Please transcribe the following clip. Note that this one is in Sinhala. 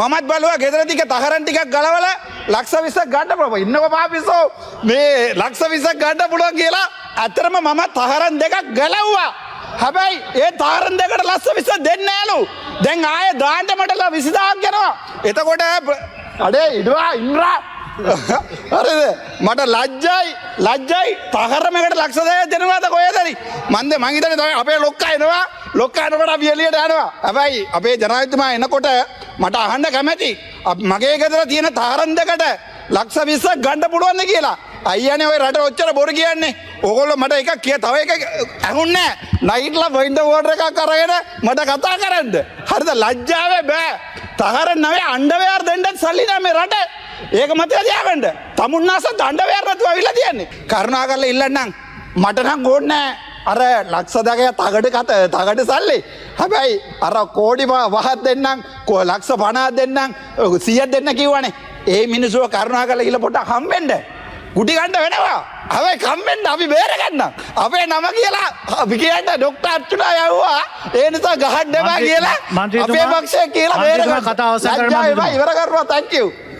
මමත් බලුවා ගෙදර ටික තහරන් ටිකක් ගලවලා ලක්ෂ 20ක් ගන්න පුළුවන්. ඉන්නකො පාපිසෝ මේ ලක්ෂ 20ක් ගන්න පුළුවන් කියලා අතරම මම තහරන් දෙකක් ගලවුවා. හැබැයි ඒ තහරන් දෙකට ලක්ෂ 20 දෙන්නේ නෑලු. දැන් ආයේ දාන්න මට 20000ක් යනවා. එතකොට අඩේ ඉඩවා ඉන්ද්‍රා හරිද මට ලැජ්ජයි තහරමකට ලක්ෂ 10ක් දෙනවාද කොහෙද හරි මන්ද මං හිතන්නේ අපේ ලොක්කා එනකොට අපි එළියට යනවා හැබැයි අපේ ජනාධිපතිතුමා එනකොට මට අහන්න කැමැති මගේ ගෙදර තියෙන තහරම් දෙකට ලක්ෂ 20ක් ගන්න පුළුවන්ද කියලා අයියානේ ඔය රට ඔච්චර බොරු කියන්නේ ඕගොල්ලෝ මට එකක් තව එකක් අහුන්නේ නැහැ නයිට්ලා වයින්ඩ් වෝටර් එකක් අරගෙන මට කතා කරන්න හරිද ලැජ්ජාවේ බෑ තහරම් නැවේ අණ්ඩවැයර් දෙන්නත් සල්ලි නැහැ මේ රට ඒක මතක තියාගන්න. තමුන්නාස දඬ වෑර නැතුව අවිලා තියන්නේ. කරුණාකරලා ඉල්ලන්නම්. මට නම් ඕනේ අර ලක්ෂ 10ක තගඩ සල්ලි. හැබැයි අර කෝටි වහක් දෙන්නම්, ලක්ෂ 50ක් දෙන්නම්, 100ක් දෙන්න කිව්වනේ. ඒ මිනිස්සුව කරුණාකරලා ඉල්ල පොඩ්ඩක් හම්බෙන්න. කුටි ගන්න වෙනවා. හැබැයි කම්බෙන්න අපි බේර ගන්න. අපේ නම කියලා අපි කියන්න ડોක්ටර් අච්චුලා යවුවා. ඒ නිසා ගහන්න එපා කියලා අපේ පක්ෂය කියලා බේර ගන්න. කතා අවසන් කරන්න ඉවර කරනවා. thank you.